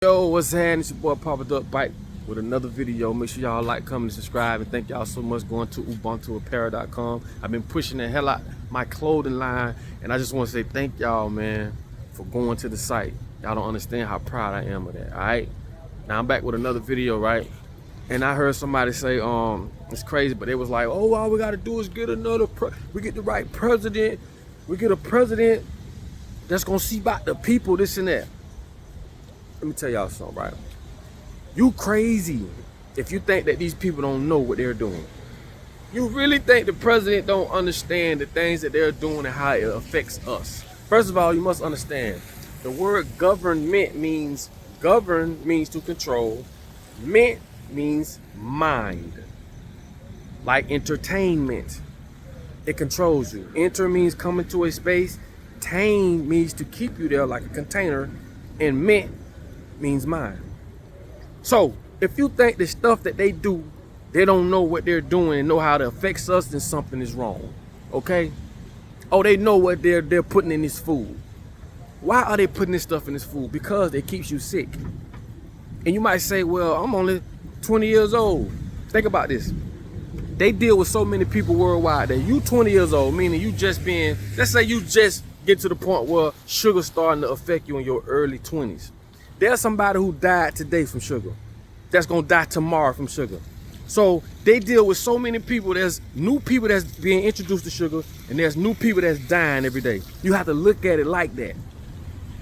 Yo, what's happening? It's your boy Papa Duck Bike with another video. Make sure y'all like, comment, and subscribe. And thank y'all so much going to Ubuntu Apparel.com. I've been pushing the hell out my clothing line, and I just want to say thank y'all, man, for going to the site. Y'all don't understand how proud I am of that. All right, now I'm back with another video, right? And I heard somebody say, it's crazy, but it was like, oh, all we gotta do is get we get the right president. We get a president that's gonna see about the people, this and that. Let me tell y'all something, right? You crazy if you think that these people don't know what they're doing. You really think the president don't understand the things that they're doing and how it affects us. First of all, you must understand the word government means govern means to control. Ment means mind. Like entertainment. It controls you. Enter means come into a space. Tain means to keep you there like a container. And ment means mind. So if you think the stuff that they do, they don't know what they're doing and know how it affects us, then something is wrong. Okay? Oh, they know what they're putting in this food. Why are they putting this stuff in this food? Because it keeps you sick. And you might say, well, I'm only 20 years old. Think about this. They deal with so many people worldwide that you 20 years old, meaning you just being, let's say you just get to the point where sugar's starting to affect you in your early 20s. There's somebody who died today from sugar that's gonna die tomorrow from sugar. So they deal with so many people. There's new people that's being introduced to sugar, and there's new people that's dying every day. You have to look at it like that.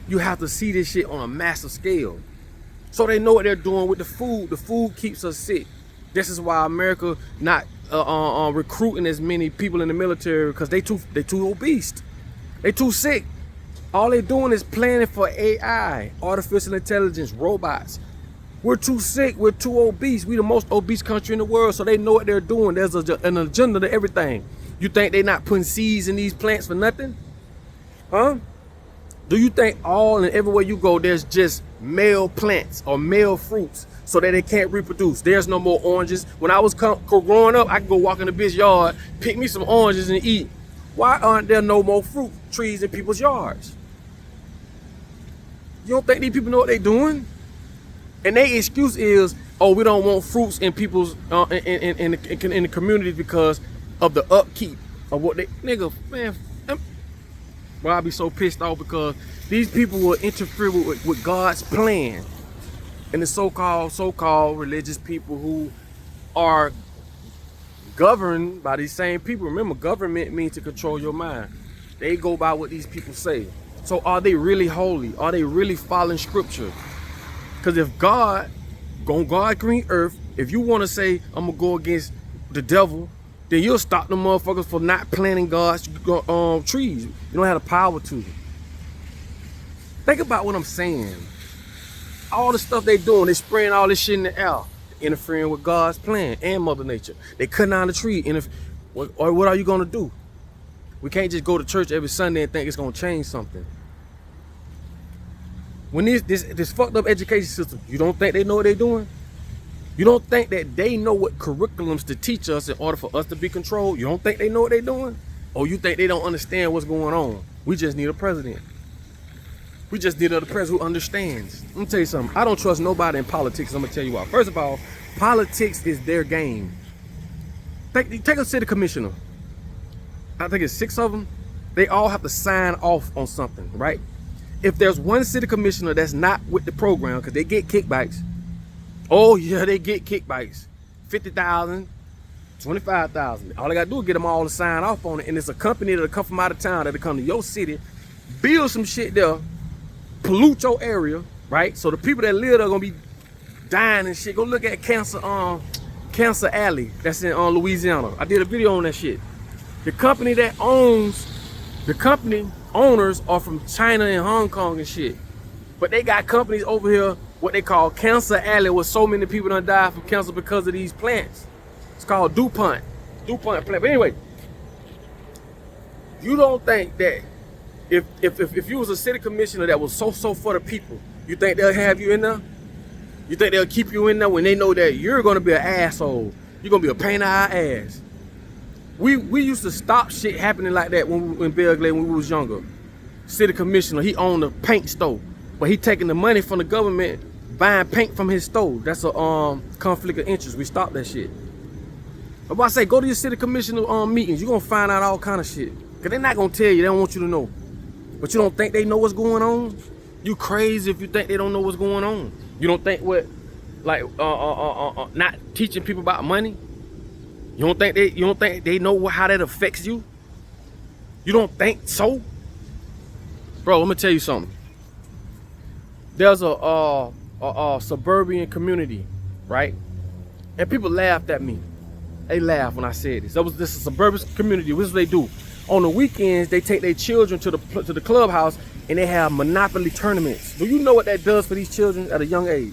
You have to see this shit on a massive scale. So they know what they're doing with the food. The food keeps us sick. This is why America not recruiting as many people in the military, because they too obese. They too sick. All they're doing is planning for AI, artificial intelligence, robots. We're too sick, we're too obese. We're the most obese country in the world, so they know what they're doing. There's an agenda to everything. You think they're not putting seeds in these plants for nothing? Huh? Do you think all and everywhere you go, there's just male plants or male fruits so that they can't reproduce? There's no more oranges. When I was growing up, I could go walk in the bitch yard, pick me some oranges and eat. Why aren't there no more fruit trees in people's yards? You don't think these people know what they're doing? And their excuse is, oh, we don't want fruits in people's in the community because of the upkeep of what they, nigga, man. Well, I'll be so pissed off because these people will interfere with God's plan. And the so-called religious people who are governed by these same people. Remember, government means to control your mind. They go by what these people say. So are they really holy? Are they really following scripture? Because if God green earth, if you want to say, I'm going to go against the devil, then you'll stop the motherfuckers for not planting God's trees. You don't have the power to. Think about what I'm saying. All the stuff they doing, they spraying all this shit in the air, interfering with God's plan and Mother Nature. They cutting down the tree. Or what are you going to do? We can't just go to church every Sunday and think it's going to change something. When this fucked up education system, you don't think they know what they're doing? You don't think that they know what curriculums to teach us in order for us to be controlled? You don't think they know what they're doing? Or you think they don't understand what's going on? We just need a president. We just need a president who understands. Let me tell you something. I don't trust nobody in politics. I'm going to tell you why. First of all, politics is their game. Take a city commissioner. I think it's 6 of them. They all have to sign off on something, right? If there's one city commissioner that's not with the program, because they get kickbacks. Oh yeah, they get kickbacks. 50,000, 25,000. All they gotta do is get them all to sign off on it. And it's a company that'll come from out of town, that'll come to your city, build some shit there, pollute your area, right? So the people that live there are gonna be dying and shit. Go look at Cancer Alley, that's in Louisiana. I did a video on that shit. The company owners are from China and Hong Kong and shit. But they got companies over here, what they call Cancer Alley, where so many people done died from cancer because of these plants. It's called DuPont plant. But anyway, you don't think that if you was a city commissioner that was so for the people, you think they'll have you in there? You think they'll keep you in there when they know that you're gonna be an asshole? You're gonna be a pain in our ass. We used to stop shit happening like that when Bill Glade, when we was younger. City commissioner, he owned a paint store, but he taking the money from the government, buying paint from his store. That's a conflict of interest. We stopped that shit. But I say, go to your city commissioner meetings. You're gonna find out all kind of shit. Cause they're not gonna tell you. They don't want you to know. But you don't think they know what's going on? You crazy if you think they don't know what's going on. You don't think what, like, not teaching people about money? You don't think they know how that affects you? You don't think so? Bro, let me tell you something. There's a suburban community, right? And people laughed at me. They laughed when I said this. This is a suburban community. This is what they do. On the weekends, they take their children to the clubhouse and they have Monopoly tournaments. Do you know what that does for these children at a young age?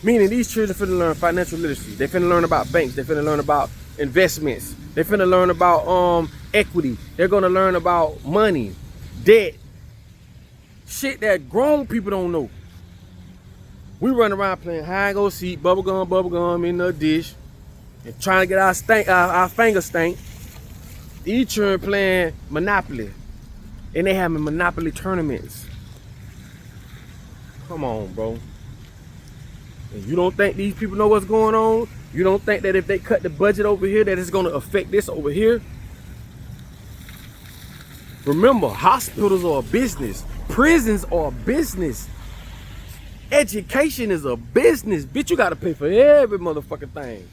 Meaning these children finna learn financial literacy. They finna learn about banks. They finna learn about investments. They finna learn about equity. They're gonna learn about money, debt, shit that grown people don't know. We run around playing hide and go seek, bubble gum in the dish, and trying to get our finger stank. Each children playing Monopoly, and they having Monopoly tournaments. Come on, bro. And you don't think these people know what's going on? You don't think that if they cut the budget over here, that it's gonna affect this over here? Remember, hospitals are a business. Prisons are a business. Education is a business. Bitch, you gotta pay for every motherfucking thing.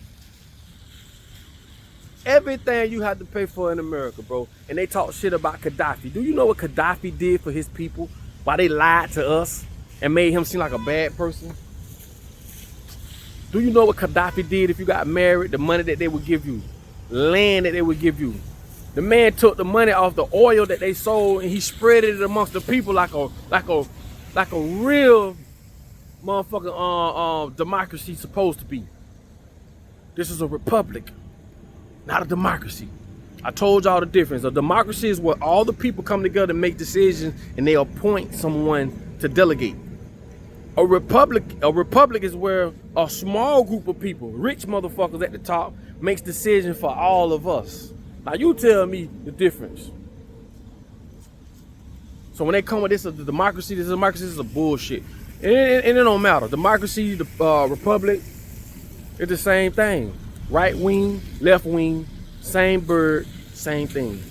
Everything you have to pay for in America, bro. And they talk shit about Gaddafi. Do you know what Gaddafi did for his people? Why they lied to us and made him seem like a bad person? Do you know what Gaddafi did if you got married? The money that they would give you, land that they would give you. The man took the money off the oil that they sold and he spread it amongst the people like a real motherfucking democracy supposed to be. This is a republic, not a democracy. I told y'all the difference. A democracy is where all the people come together and make decisions and they appoint someone to delegate. A republic is where a small group of people, rich motherfuckers at the top, makes decisions for all of us. Now you tell me the difference. So when they come with this democracy is a bullshit. And it don't matter. Democracy, the republic, it's the same thing. Right wing, left wing, same bird, same thing.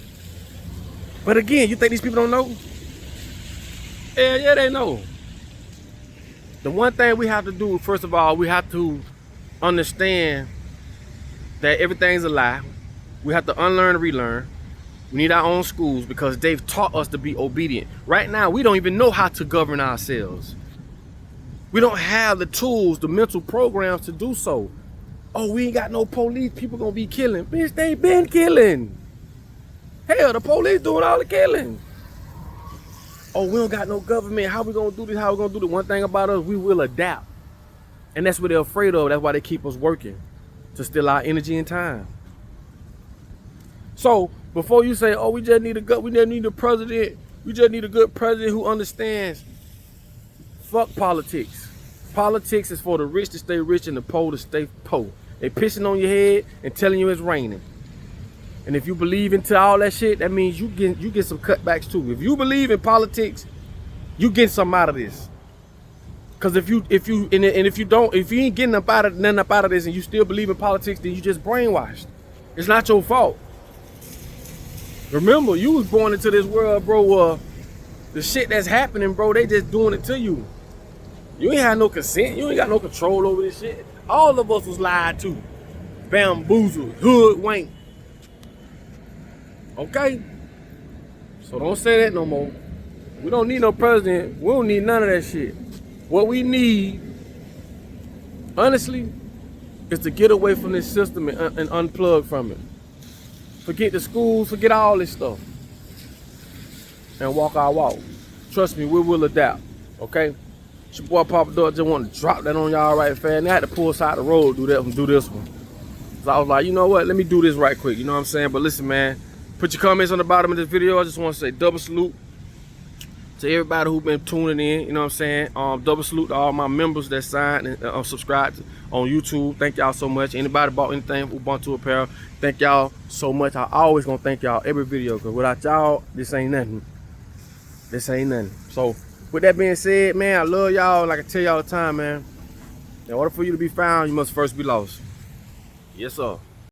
But again, you think these people don't know? Yeah, they know. The one thing we have to do, first of all, we have to understand that everything's a lie. We have to unlearn and relearn. We need our own schools because they've taught us to be obedient. Right now, we don't even know how to govern ourselves. We don't have the tools, the mental programs to do so. Oh, we ain't got no police, people gonna be killing. Bitch, they been killing. Hell, the police doing all the killing. Oh, we don't got no government. How we gonna do this? How we gonna do the one thing about us? We will adapt. And that's what they're afraid of. That's why they keep us working, to steal our energy and time. So before you say, oh, we just need a president, we just need a good president who understands. Fuck politics. Politics is for the rich to stay rich and the poor to stay poor. They pissing on your head and telling you it's raining. And if you believe into all that shit, that means you get some cutbacks too. If you believe in politics, you get something out of this. Cause if you ain't getting nothing up out of this and you still believe in politics, then you just brainwashed. It's not your fault. Remember, you was born into this world, bro. The shit that's happening, bro, they just doing it to you. You ain't had no consent. You ain't got no control over this shit. All of us was lied to, bamboozled, hoodwinked. Okay? So don't say that no more. We don't need no president. We don't need none of that shit. What we need, honestly, is to get away from this system and unplug from it. Forget the schools, forget all this stuff. And walk our walk. Trust me, we will adapt. Okay? It's your boy Papa Doug. Just want to drop that on y'all right fast. And I had to pull aside the road, do this one. So I was like, you know what? Let me do this right quick. You know what I'm saying? But listen, man. Put your comments on the bottom of this video. I just want to say double salute to everybody who's been tuning in. You know what I'm saying? Double salute to all my members that signed and subscribed on YouTube. Thank y'all so much. Anybody bought anything from Ubuntu Apparel, thank y'all so much. I always gonna thank y'all every video, because without y'all, this ain't nothing. This ain't nothing. So With that being said, man, I love y'all. Like I tell y'all all the time, man. In order for you to be found, you must first be lost. Yes, sir.